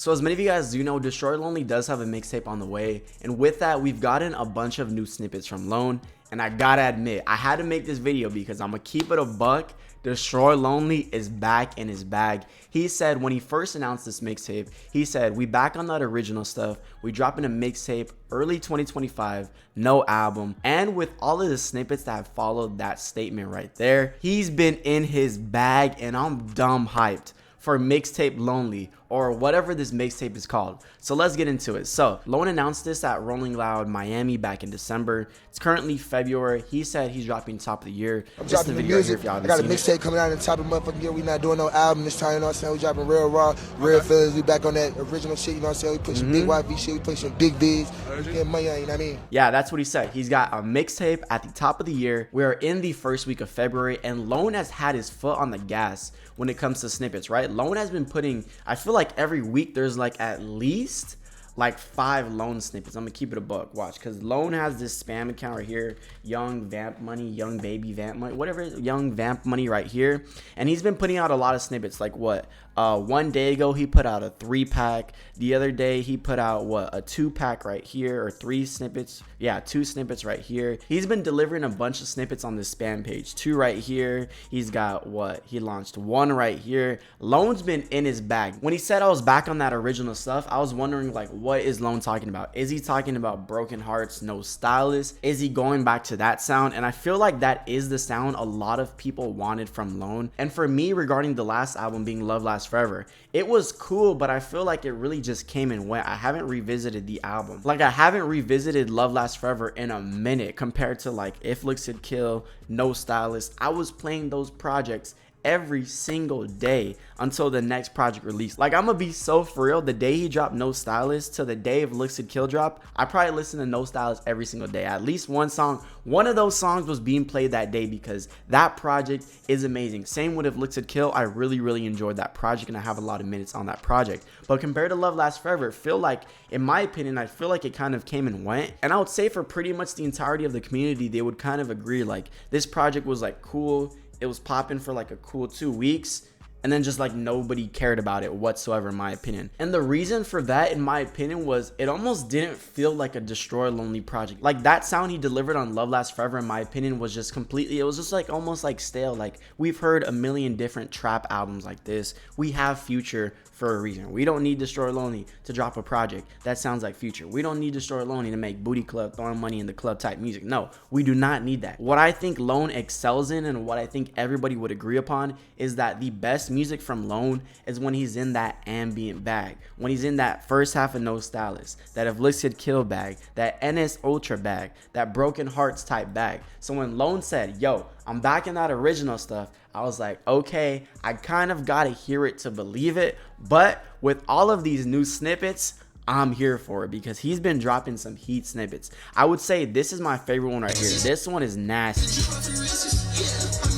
So as many of you guys do know, Destroy Lonely does have a mixtape on the way, and with that we've gotten a bunch of new snippets from Lone. And I gotta admit, I had to make this video because I'm gonna keep it a buck. Destroy Lonely is back in his bag. He said when he first announced this mixtape, he said, we back on that original stuff. We dropping a mixtape early 2025, no album. And with all of the snippets that have followed that statement right there, he's been in his bag, and I'm dumb hyped for Mixtape Lonely, or whatever this mixtape is called. So let's get into it. So Lone announced this at Rolling Loud Miami back in December. It's currently February. He said he's dropping top of the year. I'm dropping the music. I got a mixtape coming out in the top of the motherfucking year. We not doing no album this time, you know what I'm saying? We dropping real raw, real feelings. We back on that original shit, you know what I'm saying? We pushing big YV shit, we pushing big V's. Getting money, you know what I mean? Yeah, that's what he said. He's got a mixtape at the top of the year. We're in the first week of February, and Lone has had his foot on the gas when it comes to snippets, right? Lone has been putting, I feel like every week there's like at least like 5 Lone snippets. I'm gonna keep it a buck. Watch, because Lone has this spam account right here, Young Vamp Money, Young Baby Vamp Money, whatever, Young Vamp Money right here. And he's been putting out a lot of snippets. Like what? One day ago he put out a 3-pack. The other day he put out what, a 2-pack right here, or 3 snippets. Yeah, 2 snippets right here. He's been delivering a bunch of snippets on this spam page. 2 right here. He's got what? He launched 1 right here. Lone's been in his bag. When he said I was back on that original stuff, I was wondering like, what is Lone talking about? Is he talking about Broken Hearts, No Stylist? Is he going back to that sound? And I feel like that is the sound a lot of people wanted from Lone. And for me, regarding the last album being Love Lasts Forever, it was cool, but I feel like it really just came and went. I haven't revisited the album. Like, I haven't revisited Love Lasts Forever in a minute compared to like If Looks Could Kill, No Stylist. I was playing those projects every single day until the next project release. Like, I'm gonna be so for real, the day he dropped No Stylist to the day of Looks Could Kill drop, I probably listen to No Stylist every single day. At least one song, one of those songs was being played that day, because that project is amazing. Same with If Looks Could Kill. I really enjoyed that project, and I have a lot of minutes on that project. But compared to Love Lasts Forever, I feel like, in my opinion, I feel like it kind of came and went. And I would say for pretty much the entirety of the community, they would kind of agree, like, this project was like cool. It was popping for like a cool 2 weeks, and then just like nobody cared about it whatsoever, in my opinion. And the reason for that, in my opinion, was it almost didn't feel like a Destroy Lonely project. Like, that sound he delivered on Love Lasts Forever, in my opinion, was just completely, it was just like almost like stale. Like, we've heard a million different trap albums like this. We have Future for a reason. We don't need Destroy Lonely to drop a project that sounds like Future. We don't need Destroy Lonely to make booty club, throwing money in the club type music. No, we do not need that. What I think Lone excels in, and what I think everybody would agree upon, is that the best music from Lone is when he's in that ambient bag, when he's in that first half of No Stylist, that If Looks Could Kill bag, that NS Ultra bag, that Broken Hearts type bag. So when Lone said, yo, I'm back in that original stuff, I was like, okay, I kind of gotta hear it to believe it. But with all of these new snippets, I'm here for it, because he's been dropping some heat snippets. I would say this is my favorite one right here. This one is nasty.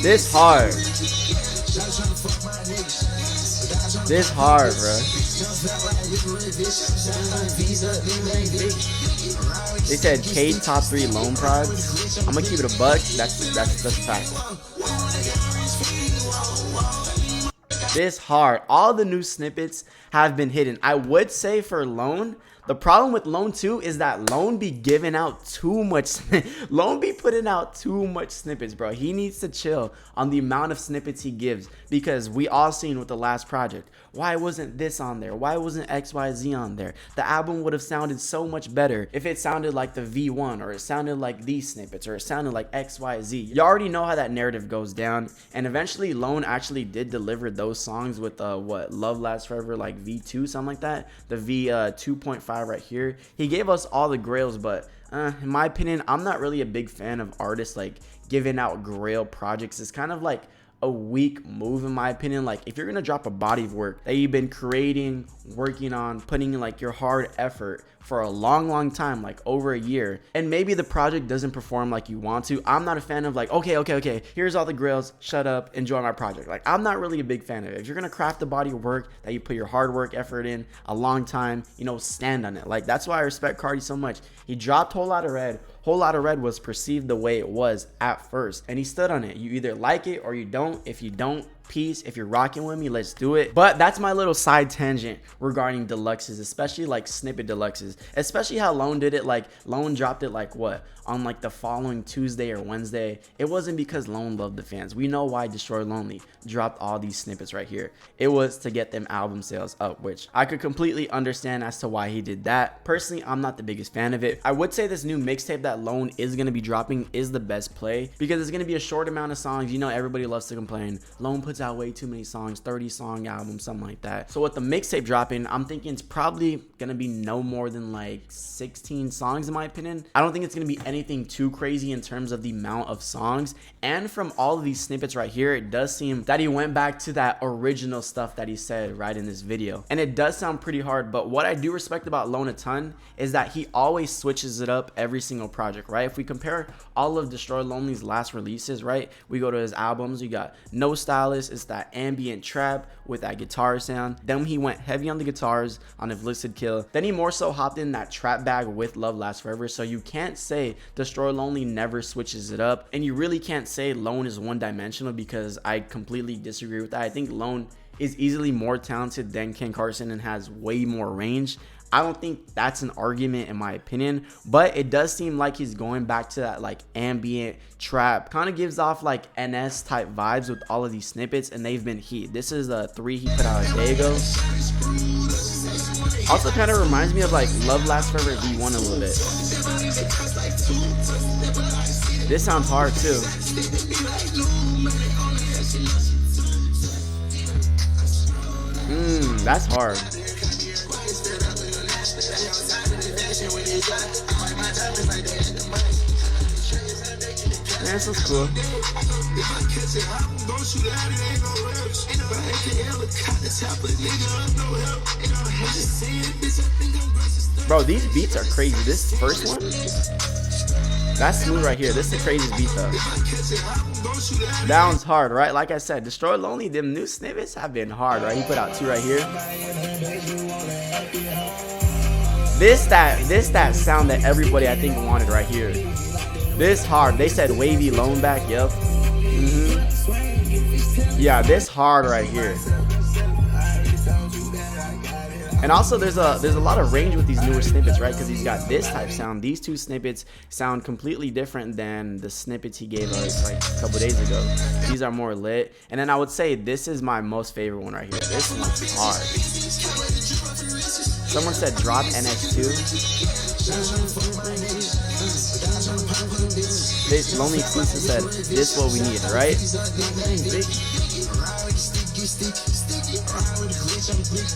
This hard. This hard, bro. They said K top 3 Lone prods. I'm gonna keep it a buck. That's a fact. This hard. All the new snippets have been hidden. I would say for Lone, the problem with Lone too is that Lone be giving out too much. Lone be putting out too much snippets, bro. He needs to chill on the amount of snippets he gives, because we all seen with the last project, why wasn't this on there? Why wasn't XYZ on there? The album would have sounded so much better if it sounded like the V1, or it sounded like these snippets, or it sounded like XYZ. You already know how that narrative goes down. And eventually Lone actually did deliver those songs with what, Love Lasts Forever, like V2, something like that, the V 2.5 right here. He gave us all the grails, but in my opinion, I'm not really a big fan of artists like giving out grail projects. It's kind of like a weak move, in my opinion. Like, if you're gonna drop a body of work that you've been creating, working on, putting in like your hard effort for a long time, like over a year, and maybe the project doesn't perform like you want to, I'm not a fan of like, okay, here's all the grails, shut up, enjoy my project. Like, I'm not really a big fan of it. If you're gonna craft a body of work that you put your hard work effort in a long time, you know, stand on it. Like, that's why I respect Cardi so much. He dropped Whole Lotta Red. Whole Lotta Red was perceived the way it was at first, and he stood on it. You either like it or you don't. If you don't, peace. If you're rocking with me, let's do it. But that's my little side tangent regarding deluxes, especially like snippet deluxes, especially how Lone did it. Like Lone dropped it like what, on like the following Tuesday or Wednesday. It wasn't because Lone loved the fans. We know why Destroy Lonely dropped all these snippets right here. It was to get them album sales up, which I could completely understand as to why he did that. Personally, I'm not the biggest fan of it. I would say this new mixtape that Lone is going to be dropping is the best play because it's going to be a short amount of songs. You know, everybody loves to complain Lone puts out way too many songs, 30 song album, something like that. So with the mixtape dropping, I'm thinking it's probably going to be no more than like 16 songs in my opinion. I don't think it's going to be anything too crazy in terms of the amount of songs. And from all of these snippets right here, it does seem that he went back to that original stuff that he said right in this video. And it does sound pretty hard, but what I do respect about Lone a ton is that he always switches it up every single project, right? If we compare all of Destroy Lonely's last releases, right, we go to his albums, you got No Stylist, it's that ambient trap with that guitar sound. Then he went heavy on the guitars on Afflicted Kill. Then he more so hopped in that trap bag with Love Lasts Forever. So you can't say Destroy Lonely never switches it up, and you really can't say Lone is one-dimensional because I completely disagree with that. I think Lone is easily more talented than Ken Carson and has way more range. I don't think that's an argument in my opinion, but it does seem like he's going back to that like ambient trap. Kind of gives off like NS type vibes with all of these snippets, and they've been heat. This is a 3 he put out a day ago. Also kind of reminds me of like Love Lasts Forever V1 a little bit. This sounds hard too. That's hard. Yeah, this is cool. Bro, these beats are crazy. This first one, that's smooth right here. This is the craziest beat though. That one's hard, right? Like I said, Destroy Lonely, them new snippets have been hard, right? He put out 2 right here. This that sound that everybody I think wanted right here. This hard. They said wavy Lone back. Yep. Yeah, this hard right here. And also there's a lot of range with these newer snippets, right? Because he's got this type sound. These 2 snippets sound completely different than the snippets he gave us like a couple days ago. These are more lit. And then I would say this is my most favorite one right here. This one's hard. Someone said drop NS2. This Lonely Exclusive said this what we need, right?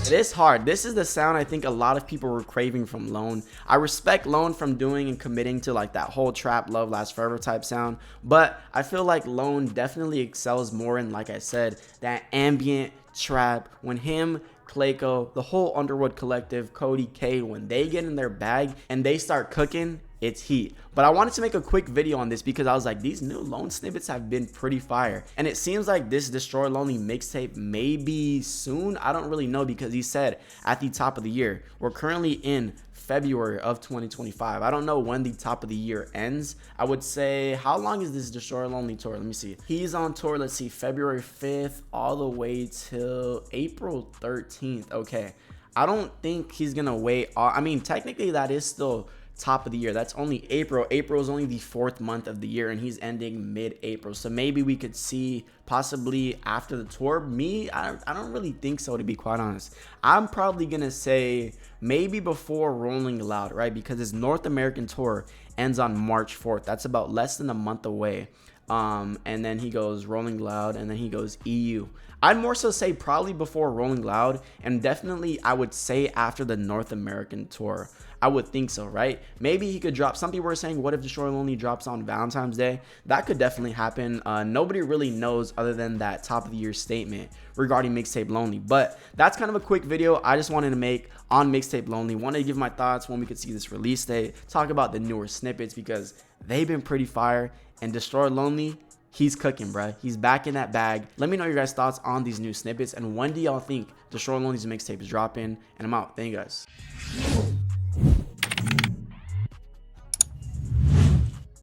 It is hard. This is the sound I think a lot of people were craving from Lone. I respect Lone from doing and committing to like that whole trap Love Lasts Forever type sound, but I feel like Lone definitely excels more in, like I said, that ambient trap. When him, Clayco, the whole Underwood Collective, Cody K, when they get in their bag and they start cooking, it's heat. But I wanted to make a quick video on this because I was like, these new Lone snippets have been pretty fire, and it seems like this Destroy Lonely mixtape may be soon. I don't really know because he said at the top of the year. We're currently in February of 2025. I don't know when the top of the year ends. I would say, how long is this Destroy Lonely tour? Let me see. He's on tour, let's see, February 5th all the way till April 13th. Okay, I don't think he's gonna wait. I mean, technically that is still top of the year. That's only April. April is only the 4th month of the year, and he's ending mid-April. So maybe we could see possibly after the tour. I don't really think so, to be quite honest. I'm probably gonna say maybe before Rolling Loud, right? Because his North American tour ends on March 4th. That's about less than a month away. And then he goes Rolling Loud, and then he goes EU. I'd more so say probably before Rolling Loud, and definitely I would say after the North American tour. I would think so, right? Maybe he could drop. Some people were saying, what if Destroy Lonely drops on Valentine's Day? That could definitely happen. Nobody really knows other than that top of the year statement regarding Mixtape Lonely. But that's kind of a quick video I just wanted to make on Mixtape Lonely. Wanted to give my thoughts when we could see this release date, talk about the newer snippets because they've been pretty fire. And Destroy Lonely, he's cooking, bruh. He's back in that bag. Let me know your guys' thoughts on these new snippets, and when do y'all think Destroy Lonely's mixtape is dropping? And I'm out. Thank you guys.